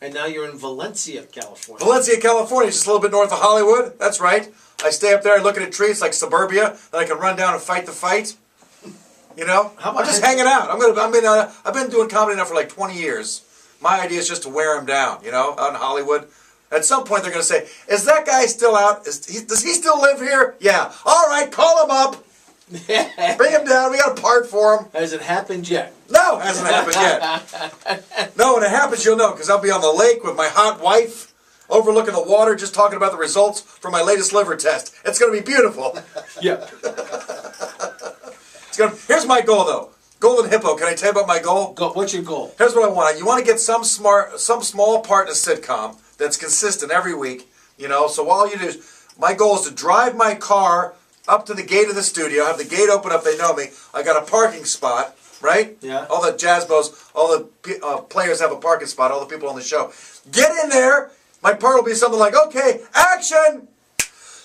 And now you're in Valencia, California. Valencia, California, just a little bit north of Hollywood. That's right. I stay up there and look at trees like suburbia that I can run down and fight the fight. You know? I'm just hanging out. I've been doing comedy now for like 20 years. My idea is just to wear them down, you know, out in Hollywood. At some point they're going to say, is that guy still out? Does he still live here? Yeah. All right, call him up. Bring him down. We got a part for him. Has it happened yet? No, it hasn't happened yet. No, when it happens, you'll know, because I'll be on the lake with my hot wife, overlooking the water, just talking about the results from my latest liver test. It's going to be beautiful. Yeah. Here's my goal, though. Golden Hippo. Can I tell you about my goal? What's your goal? Here's what I want. You want to get some small part in a sitcom that's consistent every week. You know, so all you do is, my goal is to drive my car up to the gate of the studio, have the gate open up, they know me. I got a parking spot, right? Yeah. All the jazzbos, all the players have a parking spot, all the people on the show. Get in there. My part will be something like, okay, action!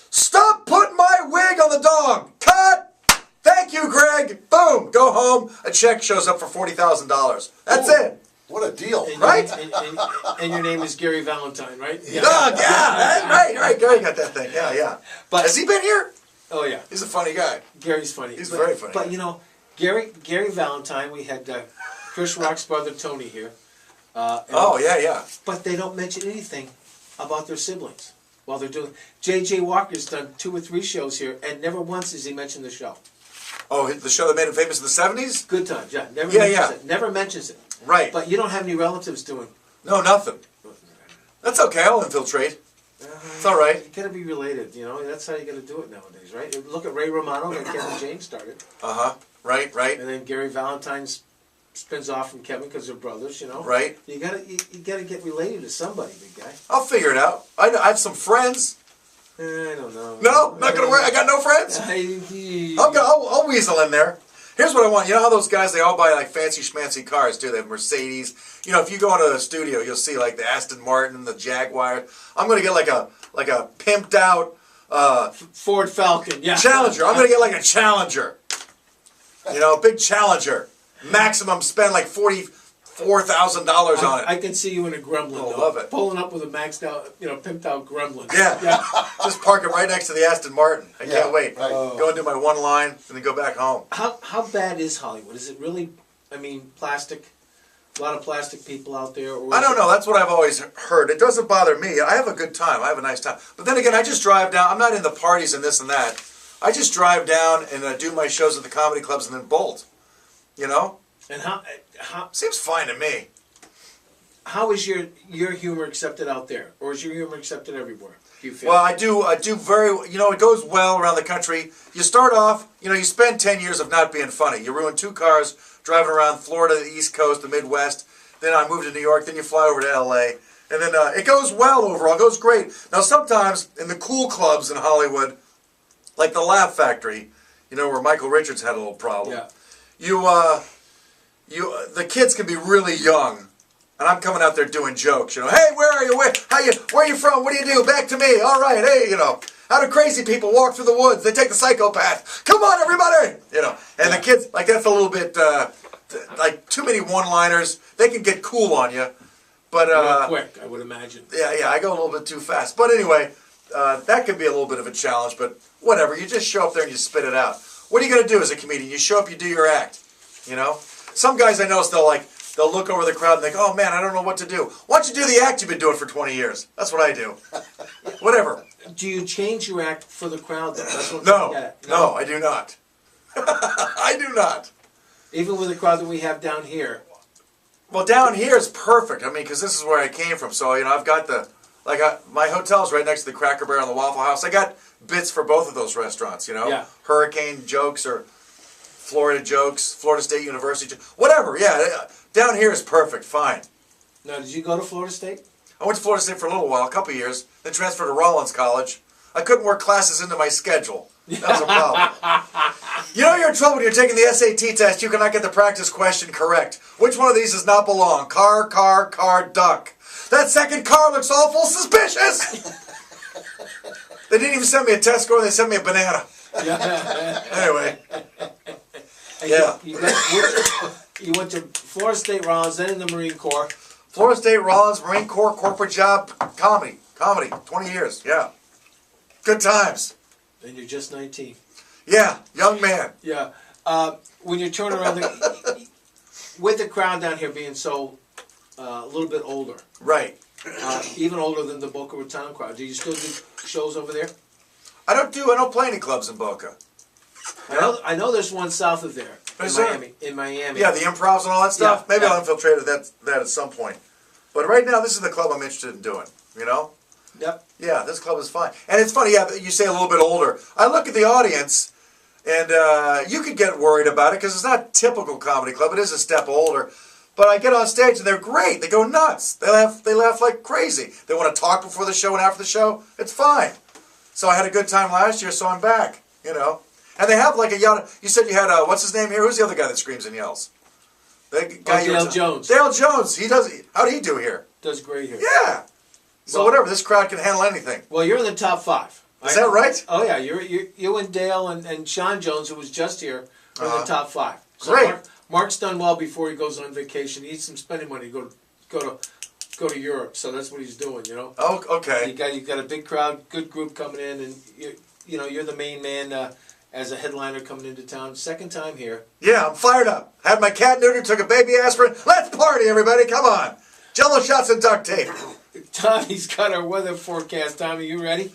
Stop putting my wig on the dog! Cut! Thank you, Greg! Boom! Go home. A check shows up for $40,000. That's it. What a deal. Right? And your name is Gary Valentine, right? Yeah. Oh, yeah. Right. Gary got that thing. Yeah. But, has he been here? Oh, yeah. He's a funny guy. Gary's funny. He's very funny. But, you know, Gary Valentine, we had Chris Rock's brother Tony here. Yeah. But they don't mention anything about their siblings while they're doing. J.J. Walker's done 2 or 3 shows here, and never once has he mentioned the show. Oh, the show that made him famous in the 70s? Good Times, yeah. Never mentions it. Right. But you don't have any relatives doing. No, nothing. That's okay. I'll infiltrate. It's all right. You got to be related, you know. That's how you got to do it nowadays, right? Look at Ray Romano when Kevin James started. Right. And then Gary Valentine spins off from Kevin because they're brothers, you know. Right. You gotta get related to somebody, big guy. I'll figure it out. I have some friends. I don't know. No, not gonna work. I got no friends. I'll weasel in there. Here's what I want. You know how those guys, they all buy like fancy schmancy cars too? They have Mercedes. You know, if you go into a studio, you'll see like the Aston Martin, the Jaguar. I'm gonna get like a pimped out Ford Falcon, yeah. Challenger. I'm gonna get like a Challenger. You know, a big Challenger. Maximum spend like $44,000 on it. I can see you in a Gremlin. Oh, love it. Pulling up with a maxed out, pimped out Gremlin. Yeah. Just park it right next to the Aston Martin. I can't wait. Right. Go and do my one line and then go back home. How bad is Hollywood? Is it really? I mean, plastic. A lot of plastic people out there. Or I don't know. That's what I've always heard. It doesn't bother me. I have a good time. I have a nice time. But then again, I just drive down. I'm not in the parties and this and that. I just drive down and do my shows at the comedy clubs and then bolt. You know? And how seems fine to me. How is your humor accepted out there, or is your humor accepted everywhere? Do you feel? Well, I do very. It goes well around the country. You start off. You spend 10 years of not being funny. You ruin 2 cars driving around Florida, the East Coast, the Midwest. Then I move to New York. Then you fly over to L.A. And then it goes well overall. It goes great. Now sometimes in the cool clubs in Hollywood, like the Laugh Factory, where Michael Richards had a little problem. Yeah. The kids can be really young, and I'm coming out there doing jokes. Hey, where are you? Where are you from? What do you do? Back to me. All right. Hey, how do crazy people walk through the woods? They take the psychopath. Come on, everybody. And the kids, like, that's a little bit like too many one-liners. They can get cool on you, but real quick, I would imagine. Yeah, I go a little bit too fast. But anyway, that can be a little bit of a challenge. But whatever, you just show up there and you spit it out. What are you going to do as a comedian? You show up, you do your act. Some guys I notice they'll look over the crowd and think, oh man, I don't know what to do. Why don't you do the act you've been doing for 20 years? That's what I do. Whatever. Do you change your act for the crowd though? That's what No, I do not. I do not. Even with the crowd that we have down here. Well, down here is perfect. I mean, because this is where I came from. So, I've got my hotel's right next to the Cracker Barrel and the Waffle House. I got bits for both of those restaurants, Yeah. Hurricane jokes or Florida jokes, Florida State University, whatever. Yeah, down here is perfect. Fine. Now, did you go to Florida State? I went to Florida State for a little while, a couple of years, then transferred to Rollins College. I couldn't work classes into my schedule. That was a problem. You're in trouble when you're taking the SAT test. You cannot get the practice question correct. Which one of these does not belong? Car, duck. That second car looks awful suspicious. They didn't even send me a test score. They sent me a banana. Anyway. Yeah. You went to Florida State Rollins, then in the Marine Corps. Florida State, Rollins, Marine Corps, corporate job, comedy, 20 years, yeah. Good times. And you're just 19. Yeah, young man. Yeah. When you turn around, with the crowd down here being so a little bit older, Right. even older than the Boca Raton crowd, do you still do shows over there? I don't play any clubs in Boca. I know there's one south of there, Is in there? Miami. In Miami. Yeah, the improvs and all that stuff. Yeah, Maybe yeah. I'll infiltrate that at some point. But right now, this is the club I'm interested in doing, you know? Yep. Yeah, this club is fine. And it's funny, yeah, you say a little bit older. I look at the audience, and you could get worried about it because it's not a typical comedy club. It is a step older. But I get on stage, and they're great. They go nuts. They laugh like crazy. They want to talk before the show and after the show. It's fine. So I had a good time last year, so I'm back, you know? And they have like a young, you said you had, what's his name here? Who's the other guy that screams and yells? The guy Dale Jones. Dale Jones. How'd he do here? Does great here. Yeah. So Well- whatever, this crowd can handle anything. Well, you're in the top 5. Is that right? Oh yeah, you and Dale and Sean Jones, who was just here, are in the top 5. So Great. Mark's done well before he goes on vacation. He needs some spending money to go to Europe. So that's what he's doing. You know. Oh, okay. You got a big crowd, good group coming in, and you're the main man as a headliner coming into town. Second time here. Yeah, I'm fired up. Had my cat neutered, took a baby aspirin. Let's party, everybody. Come on. Jello shots and duct tape. Tommy's got our weather forecast. Tommy, you ready?